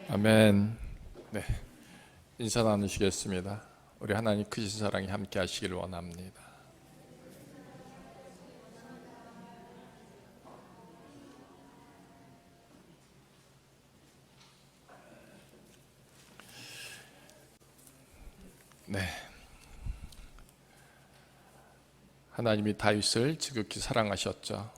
아멘. 네, 인사 나누시겠습니다. 우리 하나님 크신 사랑이 함께 하시길 원합니다. 네, 하나님이 다윗을 지극히 사랑하셨죠.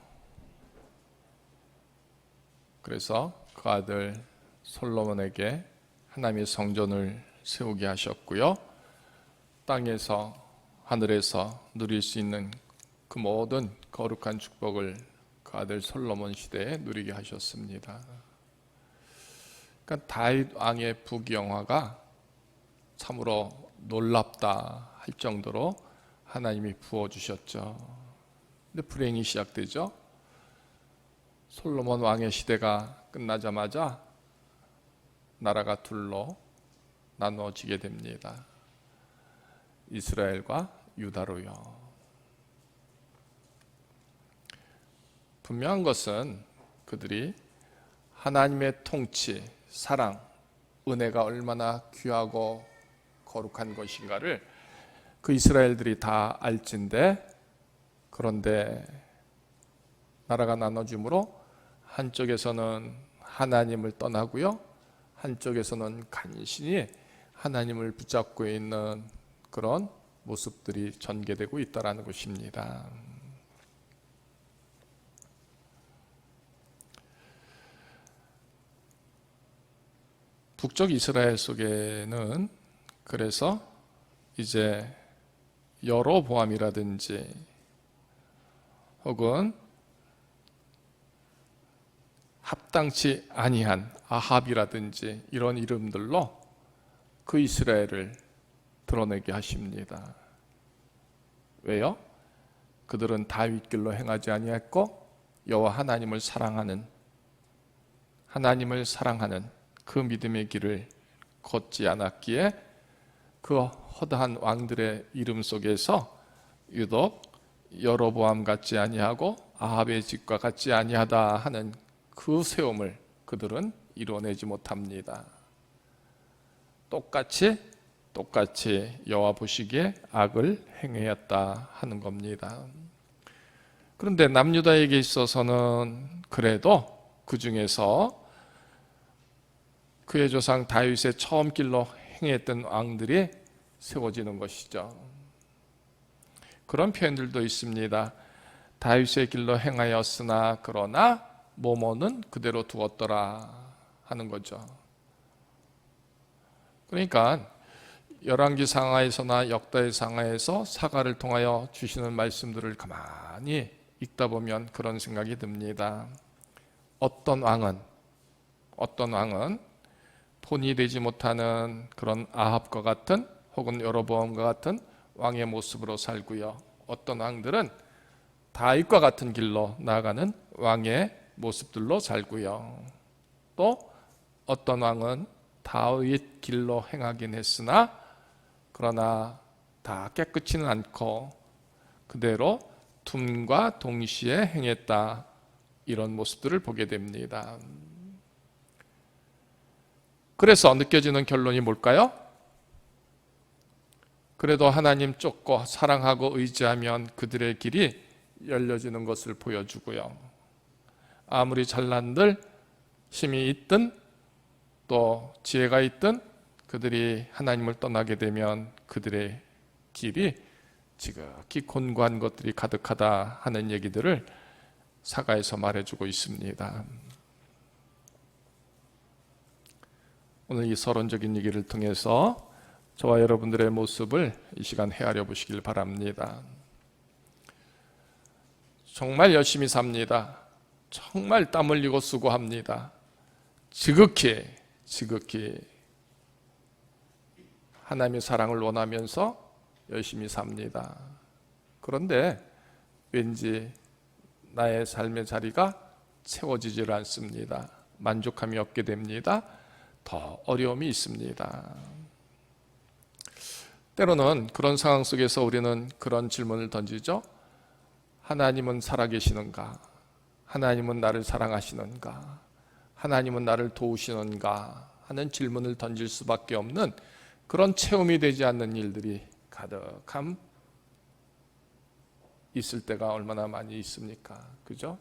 그래서 그 아들 솔로몬에게 하나님의 성전을 세우게 하셨고요. 땅에서 하늘에서 누릴 수 있는 그 모든 거룩한 축복을 그 아들 솔로몬 시대에 누리게 하셨습니다. 그러니까 다윗 왕의 부귀영화가 참으로 놀랍다 할 정도로 하나님이 부어주셨죠. 근데 불행이 시작되죠. 솔로몬 왕의 시대가 끝나자마자 나라가 둘로 나누어지게 됩니다. 이스라엘과 유다로요. 분명한 것은 그들이 하나님의 통치, 사랑, 은혜가 얼마나 귀하고 거룩한 것인가를 그 이스라엘들이 다 알진데, 그런데 나라가 나눠짐으로 한쪽에서는 하나님을 떠나고요, 한쪽에서는 간신히 하나님을 붙잡고 있는 그런 모습들이 전개되고 있다는 것입니다. 북쪽 이스라엘 속에는 그래서 이제 여로보암이라든지 혹은 합당치 아니한 아합이라든지 이런 이름들로 그 이스라엘을 드러내게 하십니다. 왜요? 그들은 다윗 길로 행하지 아니했고 여호와 하나님을 사랑하는 그 믿음의 길을 걷지 않았기에 그 허다한 왕들의 이름 속에서 유독 여로보암 같지 아니하고 아합의 집과 같지 아니하다 하는 그 세움을 그들은 이뤄내지 못합니다. 똑같이 여호와 보시기에 악을 행하였다 하는 겁니다. 그런데 남유다에게 있어서는 그래도 그 중에서 그의 조상 다윗의 처음 길로 행했던 왕들이 세워지는 것이죠. 그런 표현들도 있습니다. 다윗의 길로 행하였으나 그러나 모모는 그대로 두었더라 하는 거죠. 그러니까 열왕기 상하에서나 역다의 상하에서 사가를 통하여 주시는 말씀들을 가만히 읽다 보면 그런 생각이 듭니다. 어떤 왕은 본이 되지 못하는 그런 아합과 같은 혹은 여로보암과 같은 왕의 모습으로 살고요, 어떤 왕들은 다윗과 같은 길로 나아가는 왕의 모습들로 살고요, 또 어떤 왕은 다윗 길로 행하긴 했으나 그러나 다 깨끗이는 않고 그대로 둠과 동시에 행했다, 이런 모습들을 보게 됩니다. 그래서 느껴지는 결론이 뭘까요? 그래도 하나님 쫓고 사랑하고 의지하면 그들의 길이 열려지는 것을 보여주고요, 아무리 잘난들 힘이 있든 또 지혜가 있든 그들이 하나님을 떠나게 되면 그들의 길이 지극히 곤고한 것들이 가득하다 하는 얘기들을 사가에서 말해주고 있습니다. 오늘 이 서론적인 얘기를 통해서 저와 여러분들의 모습을 이 시간 헤아려 보시길 바랍니다. 정말 열심히 삽니다. 정말 땀 흘리고 수고합니다. 지극히 하나님의 사랑을 원하면서 열심히 삽니다. 그런데 왠지 나의 삶의 자리가 채워지질 않습니다. 만족함이 없게 됩니다. 더 어려움이 있습니다. 때로는 그런 상황 속에서 우리는 그런 질문을 던지죠. 하나님은 살아계시는가? 하나님은 나를 사랑하시는가? 하나님은 나를 도우시는가? 하는 질문을 던질 수밖에 없는 그런 체험이 되지 않는 일들이 가득함 있을 때가 얼마나 많이 있습니까? 그죠?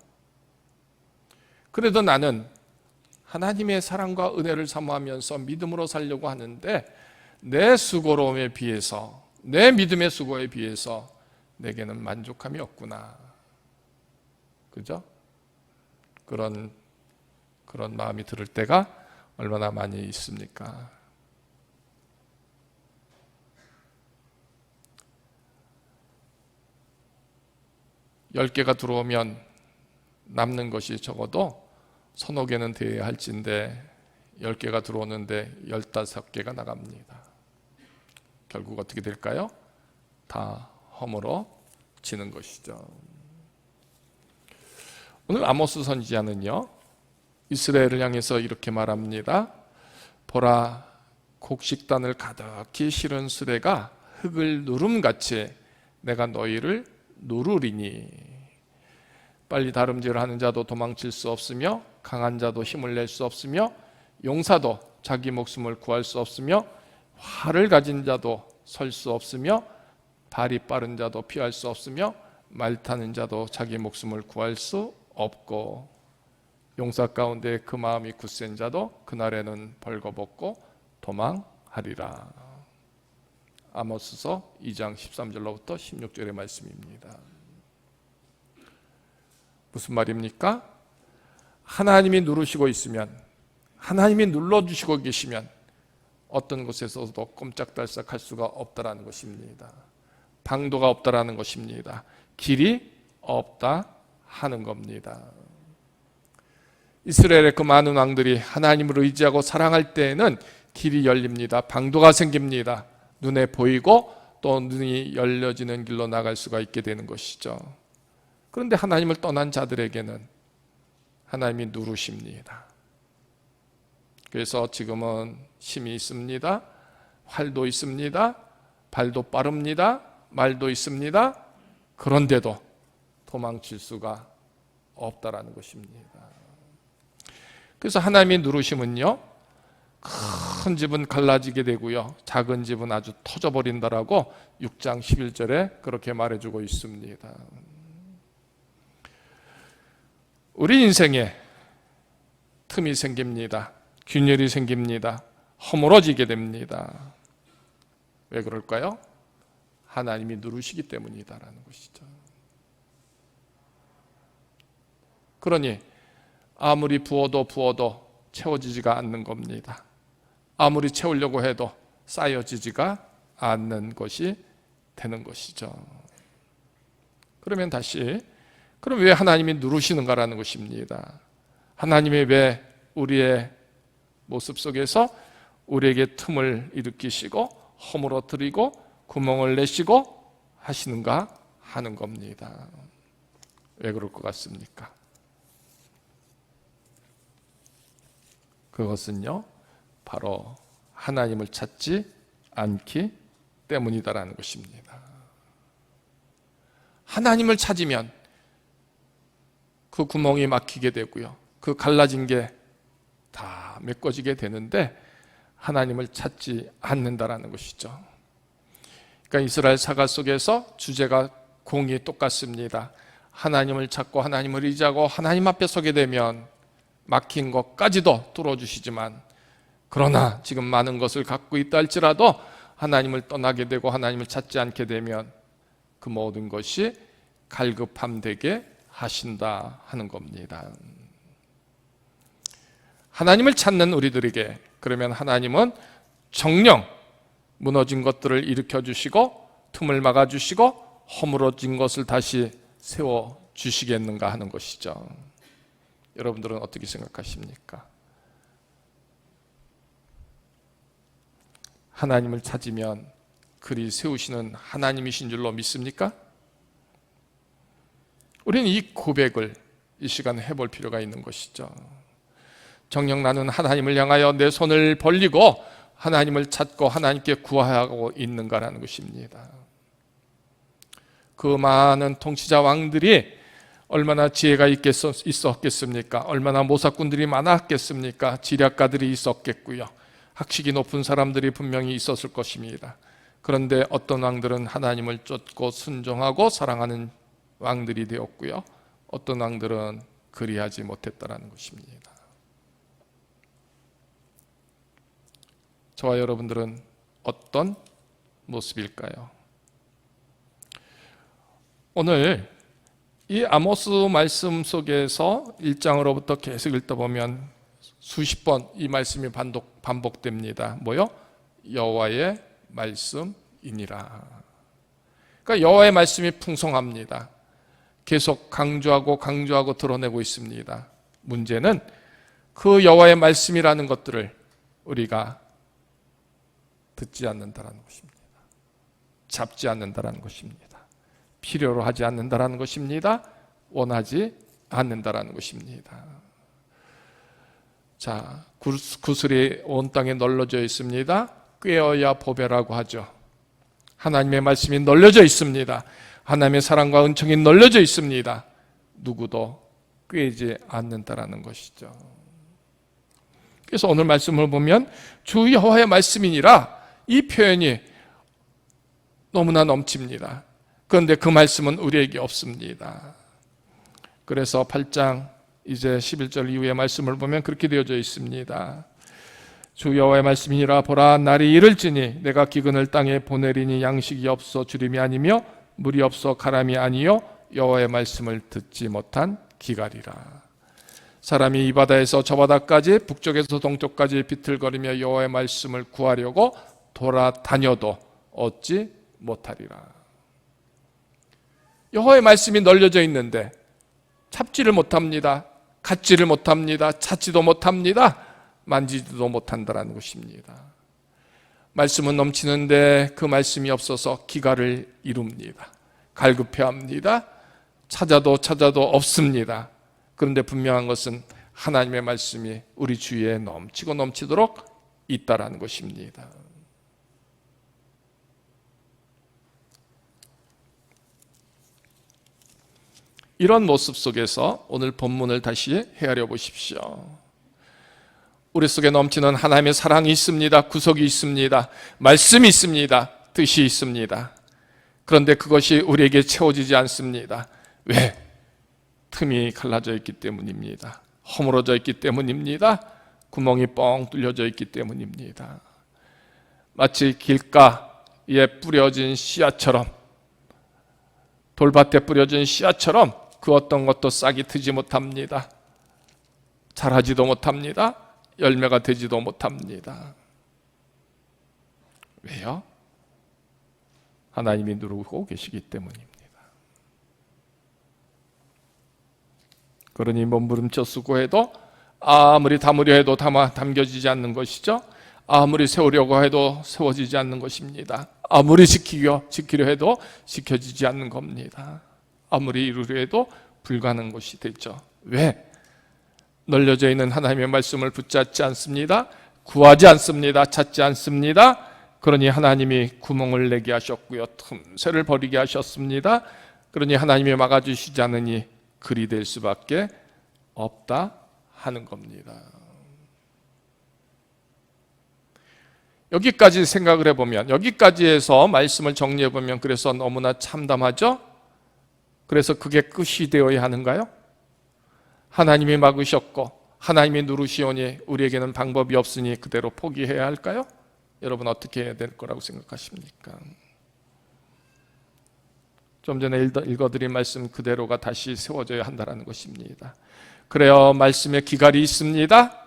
그래도 나는 하나님의 사랑과 은혜를 사모하면서 믿음으로 살려고 하는데 내 수고로움에 비해서, 내 믿음의 수고에 비해서 내게는 만족함이 없구나. 그죠? 그런 마음이 들을 때가 얼마나 많이 있습니까? 열 개가 들어오면 남는 것이 적어도 서너 개는 되어야 할진데 10개가 들어오는데 15개가 나갑니다. 결국 어떻게 될까요? 다 허물어지는 것이죠. 오늘 아모스 선지자는요, 이스라엘을 향해서 이렇게 말합니다. 보라, 곡식단을 가득히 실은 수레가 흙을 누름같이 내가 너희를 누르리니 빨리 다름질을 하는 자도 도망칠 수 없으며 강한 자도 힘을 낼 수 없으며 용사도 자기 목숨을 구할 수 없으며 활을 가진 자도 설 수 없으며 발이 빠른 자도 피할 수 없으며 말 타는 자도 자기 목숨을 구할 수 없고 용사 가운데 그 마음이 굳센 자도 그날에는 벌거벗고 도망하리라. 아모스서 2장 13절로부터 16절의 말씀입니다. 무슨 말입니까? 하나님이 누르시고 있으면, 하나님이 눌러주시고 계시면 어떤 곳에서도 꼼짝달싹 할 수가 없다라는 것입니다. 방도가 없다라는 것입니다. 길이 없다 하는 겁니다. 이스라엘의 그 많은 왕들이 하나님을 의지하고 사랑할 때에는 길이 열립니다. 방도가 생깁니다. 눈에 보이고 또 눈이 열려지는 길로 나갈 수가 있게 되는 것이죠. 그런데 하나님을 떠난 자들에게는 하나님이 누르십니다. 그래서 지금은 힘이 있습니다. 활도 있습니다. 발도 빠릅니다. 말도 있습니다. 그런데도 도망칠 수가 없다라는 것입니다. 그래서 하나님이 누르심은요, 큰 집은 갈라지게 되고요, 작은 집은 아주 터져버린다라고 6장 11절에 그렇게 말해주고 있습니다. 우리 인생에 틈이 생깁니다. 균열이 생깁니다. 허물어지게 됩니다. 왜 그럴까요? 하나님이 누르시기 때문이다라는 것이죠. 그러니 아무리 부어도 채워지지가 않는 겁니다. 아무리 채우려고 해도 쌓여지지가 않는 것이 되는 것이죠. 그러면 다시, 그럼 왜 하나님이 누르시는가라는 것입니다. 하나님이 왜 우리의 모습 속에서 우리에게 틈을 일으키시고 허물어뜨리고 구멍을 내시고 하시는가 하는 겁니다. 왜 그럴 것 같습니까? 그것은요, 바로 하나님을 찾지 않기 때문이다라는 것입니다. 하나님을 찾으면 그 구멍이 막히게 되고요, 그 갈라진 게 다 메꿔지게 되는데 하나님을 찾지 않는다라는 것이죠. 그러니까 이스라엘 사가 속에서 주제가 공이 똑같습니다. 하나님을 찾고 하나님을 의지하고 하나님 앞에 서게 되면 막힌 것까지도 뚫어주시지만, 그러나 지금 많은 것을 갖고 있다 할지라도 하나님을 떠나게 되고 하나님을 찾지 않게 되면 그 모든 것이 갈급함되게 하신다 하는 겁니다. 하나님을 찾는 우리들에게 그러면 하나님은 정녕 무너진 것들을 일으켜 주시고 틈을 막아 주시고 허물어진 것을 다시 세워 주시겠는가 하는 것이죠. 여러분들은 어떻게 생각하십니까? 하나님을 찾으면 그리 세우시는 하나님이신 줄로 믿습니까? 우리는 이 고백을 이 시간에 해볼 필요가 있는 것이죠. 정녕 나는 하나님을 향하여 내 손을 벌리고 하나님을 찾고 하나님께 구하고 있는가라는 것입니다. 그 많은 통치자 왕들이 얼마나 지혜가 있었겠습니까? 얼마나 모사꾼들이 많았겠습니까? 지략가들이 있었겠고요. 학식이 높은 사람들이 분명히 있었을 것입니다. 그런데 어떤 왕들은 하나님을 쫓고 순종하고 사랑하는 왕들이 되었고요. 어떤 왕들은 그리하지 못했다는 것입니다. 저와 여러분들은 어떤 모습일까요? 오늘 이 아모스 말씀 속에서 1장으로부터 계속 읽다 보면 수십 번 이 말씀이 반복됩니다. 뭐요? 여호와의 말씀이니라. 그러니까 여호와의 말씀이 풍성합니다. 계속 강조하고 드러내고 있습니다. 문제는 그 여호와의 말씀이라는 것들을 우리가 듣지 않는다는 것입니다. 잡지 않는다는 것입니다. 필요로 하지 않는다는 것입니다. 원하지 않는다는 것입니다. 자, 구슬이 온 땅에 널려져 있습니다. 꿰어야 보배라고 하죠. 하나님의 말씀이 널려져 있습니다. 하나님의 사랑과 은총이 널려져 있습니다. 누구도 꿰지 않는다는 것이죠. 그래서 오늘 말씀을 보면 주 여호와의 말씀이니라, 이 표현이 너무나 넘칩니다. 그런데 그 말씀은 우리에게 없습니다. 그래서 8장 이제 11절 이후의 말씀을 보면 그렇게 되어져 있습니다. 주 여호와의 말씀이니라, 보라 날이 이를지니 내가 기근을 땅에 보내리니 양식이 없어 주림이 아니며 물이 없어 가람이 아니요 여호와의 말씀을 듣지 못한 기갈이라. 사람이 이 바다에서 저 바다까지 북쪽에서 동쪽까지 비틀거리며 여호와의 말씀을 구하려고 돌아다녀도 얻지 못하리라. 여호와의 말씀이 널려져 있는데 잡지를 못합니다. 갖지를 못합니다. 찾지도 못합니다. 만지지도 못한다는 것입니다. 말씀은 넘치는데 그 말씀이 없어서 기갈을 이룹니다. 갈급해합니다. 찾아도 없습니다. 그런데 분명한 것은 하나님의 말씀이 우리 주위에 넘치고 넘치도록 있다라는 것입니다. 이런 모습 속에서 오늘 본문을 다시 헤아려 보십시오. 우리 속에 넘치는 하나님의 사랑이 있습니다. 구속이 있습니다. 말씀이 있습니다. 뜻이 있습니다. 그런데 그것이 우리에게 채워지지 않습니다. 왜? 틈이 갈라져 있기 때문입니다. 허물어져 있기 때문입니다. 구멍이 뻥 뚫려져 있기 때문입니다. 마치 길가에 뿌려진 씨앗처럼, 돌밭에 뿌려진 씨앗처럼 그 어떤 것도 싹이 트지 못합니다. 자라지도 못합니다. 열매가 되지도 못합니다. 왜요? 하나님이 누르고 계시기 때문입니다. 그러니 몸부림쳐 수고해도 아무리 담으려 해도 담겨지지 않는 것이죠. 아무리 세우려고 해도 세워지지 않는 것입니다. 아무리 지키려 해도 지켜지지 않는 겁니다. 아무리 이루려 해도 불가능한 것이 되죠. 왜? 널려져 있는 하나님의 말씀을 붙잡지 않습니다. 구하지 않습니다. 찾지 않습니다. 그러니 하나님이 구멍을 내게 하셨고요. 틈새를 버리게 하셨습니다. 그러니 하나님이 막아주시지 않으니 그리 될 수밖에 없다 하는 겁니다. 여기까지 생각을 해보면, 여기까지 해서 말씀을 정리해보면 그래서 너무나 참담하죠? 그래서 그게 끝이 되어야 하는가요? 하나님이 막으셨고 하나님이 누르시오니 우리에게는 방법이 없으니 그대로 포기해야 할까요? 여러분 어떻게 해야 될 거라고 생각하십니까? 좀 전에 읽어드린 말씀 그대로가 다시 세워져야 한다는 것입니다. 그래요, 말씀에 기갈이 있습니다.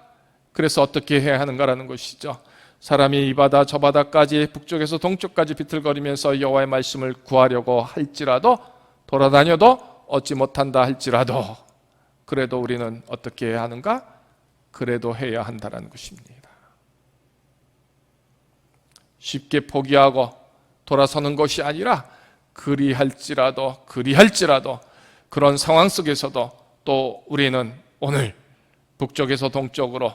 그래서 어떻게 해야 하는가라는 것이죠. 사람이 이 바다 저 바다까지 북쪽에서 동쪽까지 비틀거리면서 여호와의 말씀을 구하려고 할지라도, 돌아다녀도 얻지 못한다 할지라도, 그래도 우리는 어떻게 해야 하는가? 그래도 해야 한다는 것입니다. 쉽게 포기하고 돌아서는 것이 아니라 그리할지라도 그런 상황 속에서도 또 우리는 오늘 북쪽에서 동쪽으로,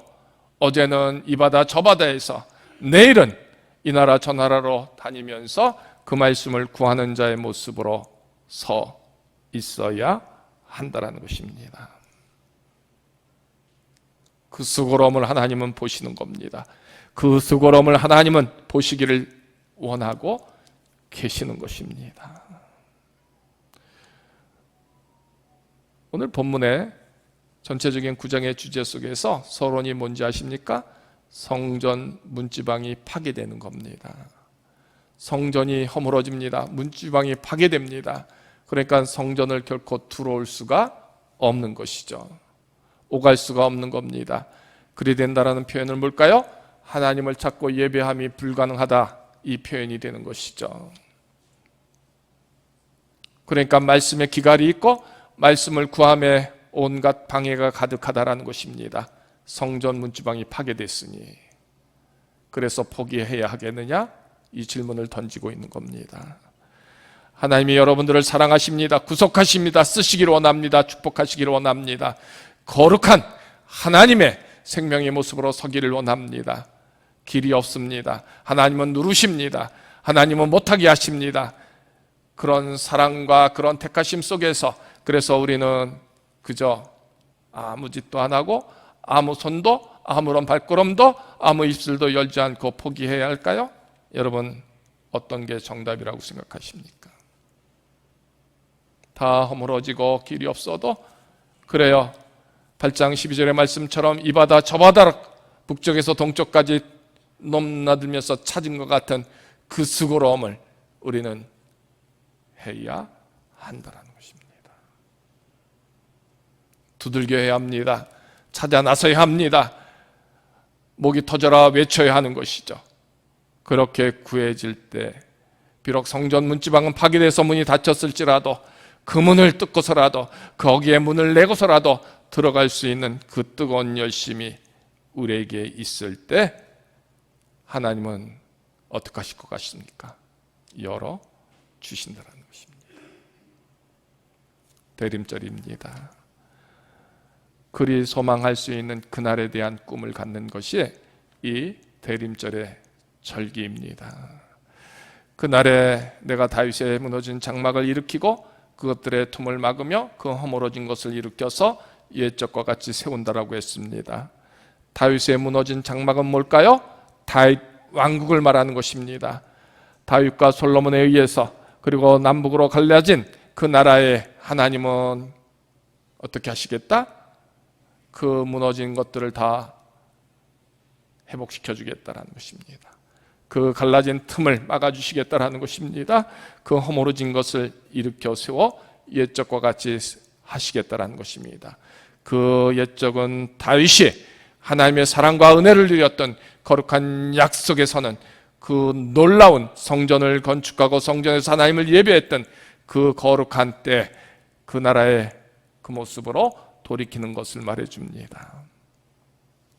어제는 이 바다 저 바다에서, 내일은 이 나라 저 나라로 다니면서 그 말씀을 구하는 자의 모습으로 서 있어야 한다라는 것입니다. 그 수고로움을 하나님은 보시는 겁니다. 그 수고로움을 하나님은 보시기를 원하고 계시는 것입니다. 오늘 본문의 전체적인 구장의 주제 속에서 서론이 뭔지 아십니까? 성전 문지방이 파괴되는 겁니다. 성전이 허물어집니다. 문지방이 파괴됩니다. 그러니까 성전을 결코 들어올 수가 없는 것이죠. 오갈 수가 없는 겁니다. 그리 된다라는 표현은 뭘까요? 하나님을 찾고 예배함이 불가능하다, 이 표현이 되는 것이죠. 그러니까 말씀에 기갈이 있고 말씀을 구함에 온갖 방해가 가득하다라는 것입니다. 성전 문지방이 파괴됐으니 그래서 포기해야 하겠느냐? 이 질문을 던지고 있는 겁니다. 하나님이 여러분들을 사랑하십니다. 구속하십니다. 쓰시기를 원합니다. 축복하시기를 원합니다. 거룩한 하나님의 생명의 모습으로 서기를 원합니다. 길이 없습니다. 하나님은 누르십니다. 하나님은 못하게 하십니다. 그런 사랑과 그런 택하심 속에서 그래서 우리는 그저 아무 짓도 안 하고 아무 손도 아무런 발걸음도 아무 입술도 열지 않고 포기해야 할까요? 여러분, 어떤 게 정답이라고 생각하십니까? 다 허물어지고 길이 없어도 그래요. 8장 12절의 말씀처럼 이 바다 저 바다 북쪽에서 동쪽까지 넘나들면서 찾은 것 같은 그 수고로움을 우리는 해야 한다는 것입니다. 두들겨야 합니다. 찾아 나서야 합니다. 목이 터져라 외쳐야 하는 것이죠. 그렇게 구해질 때 비록 성전 문지방은 파괴돼서 문이 닫혔을지라도 그 문을 뜯고서라도 거기에 문을 내고서라도 들어갈 수 있는 그 뜨거운 열심이 우리에게 있을 때 하나님은 어떻게 하실 것 같습니까? 열어 주신다는 것입니다. 대림절입니다. 그리 소망할 수 있는 그날에 대한 꿈을 갖는 것이 이 대림절의 절기입니다. 그날에 내가 다윗의 무너진 장막을 일으키고 그것들의 틈을 막으며 그 허물어진 것을 일으켜서 옛적과 같이 세운다라고 했습니다. 다윗의 무너진 장막은 뭘까요? 다윗 왕국을 말하는 것입니다. 다윗과 솔로몬에 의해서 그리고 남북으로 갈라진 그 나라에 하나님은 어떻게 하시겠다? 그 무너진 것들을 다 회복시켜 주겠다라는 것입니다. 그 갈라진 틈을 막아주시겠다라는 것입니다. 그 허물어진 것을 일으켜 세워 옛적과 같이 하시겠다라는 것입니다. 그 옛적은 다윗이 하나님의 사랑과 은혜를 누렸던 거룩한 약속에서는 그 놀라운 성전을 건축하고 성전에서 하나님을 예배했던 그 거룩한 때 그 나라의 그 모습으로 돌이키는 것을 말해줍니다.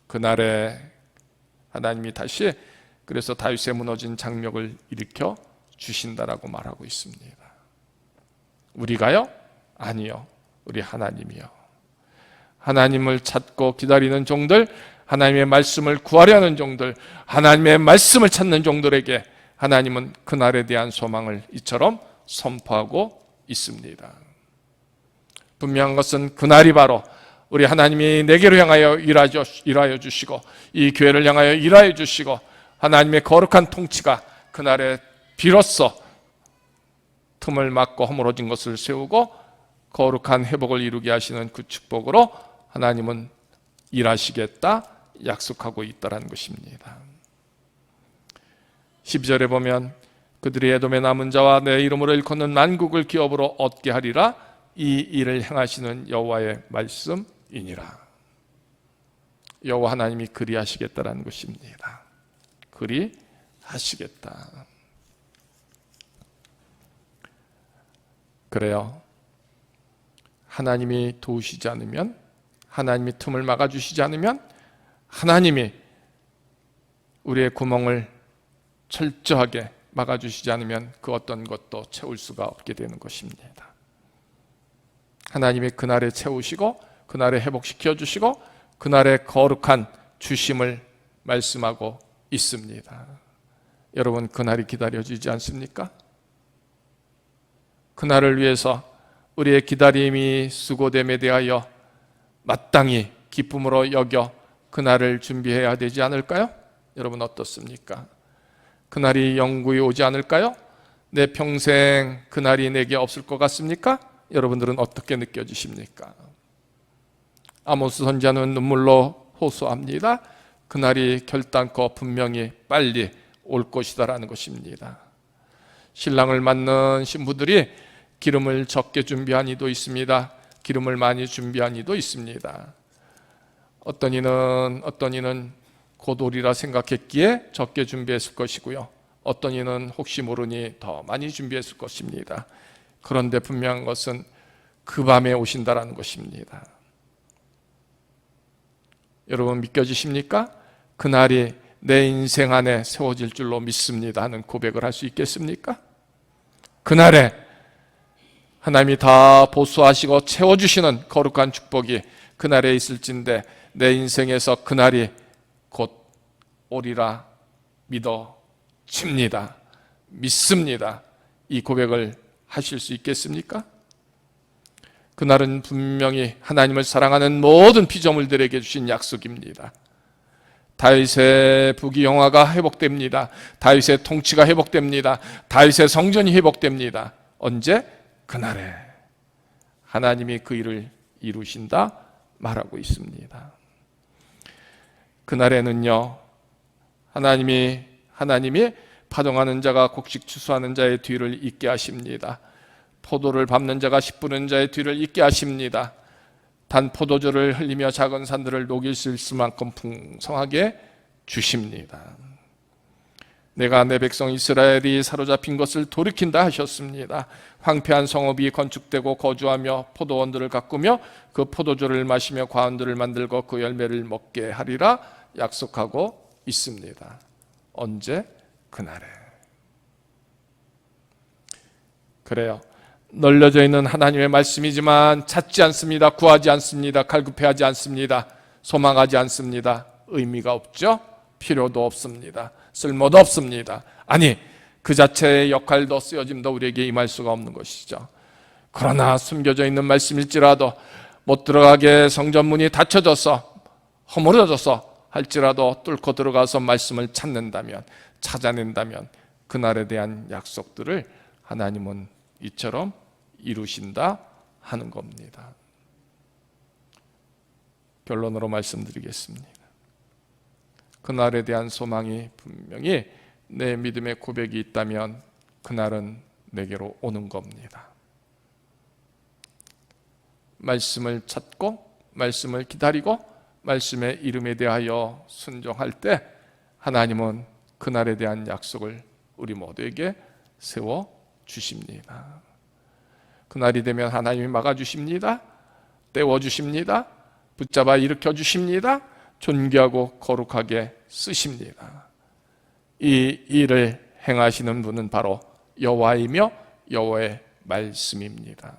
그날에 하나님이 다시 그래서 다윗의 무너진 장막을 일으켜 주신다라고 말하고 있습니다. 우리가요? 아니요. 우리 하나님이요. 하나님을 찾고 기다리는 종들, 하나님의 말씀을 구하려는 종들, 하나님의 말씀을 찾는 종들에게 하나님은 그날에 대한 소망을 이처럼 선포하고 있습니다. 분명한 것은 그날이 바로 우리 하나님이 내게로 향하여 일하여 주시고 이 교회를 향하여 일하여 주시고 하나님의 거룩한 통치가 그날에 비로소 틈을 막고 허물어진 것을 세우고 거룩한 회복을 이루게 하시는 그 축복으로 하나님은 일하시겠다 약속하고 있다는 것입니다. 12절에 보면 그들이 에돔의 남은 자와 내 이름으로 일컫는 만국을 기업으로 얻게 하리라. 이 일을 행하시는 여호와의 말씀이니라. 여호와 하나님이 그리하시겠다라는 것입니다. 그리하시겠다. 그래요. 하나님이 도우시지 않으면, 하나님이 틈을 막아주시지 않으면 하나님이 우리의 구멍을 철저하게 막아주시지 않으면 그 어떤 것도 채울 수가 없게 되는 것입니다. 하나님이 그날에 채우시고 그날에 회복시켜 주시고 그날에 거룩한 주심을 말씀하고 있습니다. 여러분, 그날이 기다려지지 않습니까? 그날을 위해서 우리의 기다림이 수고됨에 대하여 마땅히 기쁨으로 여겨 그날을 준비해야 되지 않을까요? 여러분 어떻습니까? 그날이 영구히 오지 않을까요? 내 평생 그날이 내게 없을 것 같습니까? 여러분들은 어떻게 느껴지십니까? 아모스 선지자는 눈물로 호소합니다. 그날이 결단코 분명히 빨리 올 것이다라는 것입니다. 신랑을 맞는 신부들이 기름을 적게 준비한 이도 있습니다. 기름을 많이 준비한 이도 있습니다. 어떤 이는 곧 오리라 생각했기에 적게 준비했을 것이고요. 어떤 이는 혹시 모르니 더 많이 준비했을 것입니다. 그런데 분명한 것은 그 밤에 오신다라는 것입니다. 여러분 믿겨지십니까? 그날이 내 인생 안에 세워질 줄로 믿습니다 하는 고백을 할 수 있겠습니까? 그날에 하나님이 다 보수하시고 채워주시는 거룩한 축복이 그날에 있을진데 내 인생에서 그날이 곧 오리라 믿어집니다. 믿습니다. 이 고백을 하실 수 있겠습니까? 그날은 분명히 하나님을 사랑하는 모든 피조물들에게 주신 약속입니다. 다윗의 부귀영화가 회복됩니다. 다윗의 통치가 회복됩니다. 다윗의 성전이 회복됩니다. 언제? 그날에 하나님이 그 일을 이루신다 말하고 있습니다. 그날에는요, 하나님이 파동하는 자가 곡식 추수하는 자의 뒤를 잇게 하십니다. 포도를 밟는 자가 씨 뿌는 자의 뒤를 잇게 하십니다. 단 포도주를 흘리며 작은 산들을 녹일 수 있을 만큼 풍성하게 주십니다. 내가 내 백성 이스라엘이 사로잡힌 것을 돌이킨다 하셨습니다. 황폐한 성읍이 건축되고 거주하며 포도원들을 가꾸며 그 포도주를 마시며 과원들을 만들고 그 열매를 먹게 하리라 약속하고 있습니다. 언제? 그날에. 그래요. 널려져 있는 하나님의 말씀이지만 찾지 않습니다. 구하지 않습니다. 갈급해하지 않습니다. 소망하지 않습니다. 의미가 없죠? 필요도 없습니다. 쓸모도 없습니다. 아니, 그 자체의 역할도 쓰여짐도 우리에게 임할 수가 없는 것이죠. 그러나 숨겨져 있는 말씀일지라도 못 들어가게 성전문이 닫혀져서 허물어져서 할지라도 뚫고 들어가서 말씀을 찾아낸다면 그날에 대한 약속들을 하나님은 이처럼 이루신다 하는 겁니다. 결론으로 말씀드리겠습니다. 그날에 대한 소망이 분명히 내 믿음의 고백이 있다면 그날은 내게로 오는 겁니다. 말씀을 찾고 말씀을 기다리고 말씀의 이름에 대하여 순종할 때 하나님은 그날에 대한 약속을 우리 모두에게 세워 주십니다. 그날이 되면 하나님이 막아주십니다. 떼워주십니다. 붙잡아 일으켜 주십니다. 존귀하고 거룩하게 쓰십니다. 이 일을 행하시는 분은 바로 여호와이며 여호와의 말씀입니다.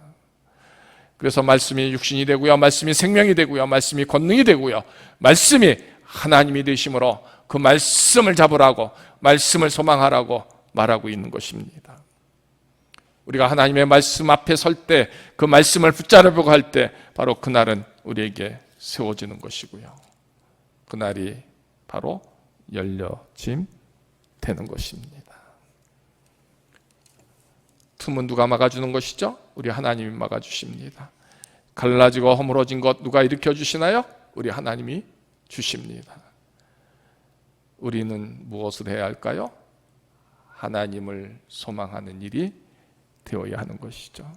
그래서 말씀이 육신이 되고요, 말씀이 생명이 되고요, 말씀이 권능이 되고요, 말씀이 하나님이 되심으로 그 말씀을 잡으라고, 말씀을 소망하라고 말하고 있는 것입니다. 우리가 하나님의 말씀 앞에 설 때, 그 말씀을 붙잡으려고 할 때 바로 그날은 우리에게 세워지는 것이고요, 그날이 바로 열려짐 되는 것입니다. 틈은 누가 막아주는 것이죠? 우리 하나님이 막아주십니다. 갈라지고 허물어진 것 누가 일으켜 주시나요? 우리 하나님이 주십니다. 우리는 무엇을 해야 할까요? 하나님을 소망하는 일이 되어야 하는 것이죠.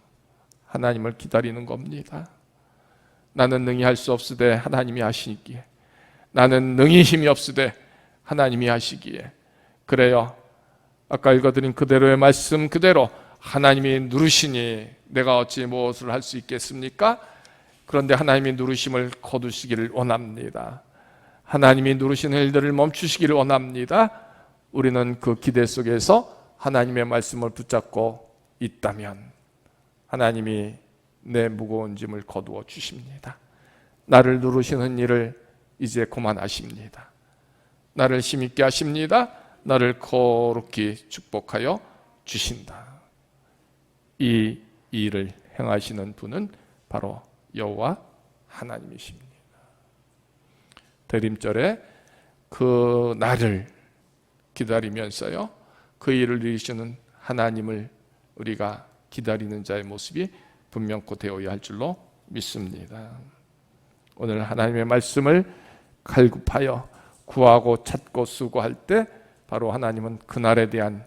하나님을 기다리는 겁니다. 나는 능히 할 수 없으되 하나님이 하시기에, 나는 능히 힘이 없으되 하나님이 하시기에. 그래요, 아까 읽어드린 그대로의 말씀 그대로 하나님이 누르시니 내가 어찌 무엇을 할 수 있겠습니까? 그런데 하나님이 누르심을 거두시기를 원합니다. 하나님이 누르시는 일들을 멈추시기를 원합니다. 우리는 그 기대 속에서 하나님의 말씀을 붙잡고 있다면 하나님이 내 무거운 짐을 거두어 주십니다. 나를 누르시는 일을 이제 그만하십니다. 나를 힘있게 하십니다. 나를 거룩히 축복하여 주신다. 이 일을 행하시는 분은 바로 여호와 하나님이십니다. 대림절에 그 날을 기다리면서요, 그 일을 이루시는 하나님을 우리가 기다리는 자의 모습이 분명코 되어야 할 줄로 믿습니다. 오늘 하나님의 말씀을 갈급하여 구하고 찾고 수고할 때 바로 하나님은 그날에 대한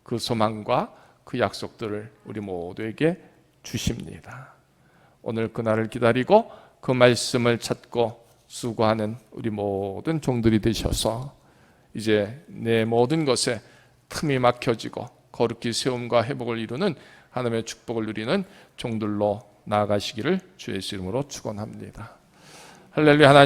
그 소망과 그 약속들을 우리 모두에게 주십니다. 오늘 그날을 기다리고 그 말씀을 찾고 수고하는 우리 모든 종들이 되셔서 이제 내 모든 것에 틈이 막혀지고 거룩히 세움과 회복을 이루는 하나님의 축복을 누리는 종들로 나아가시기를 주의 이름으로 축원합니다. 할렐루야. 하나님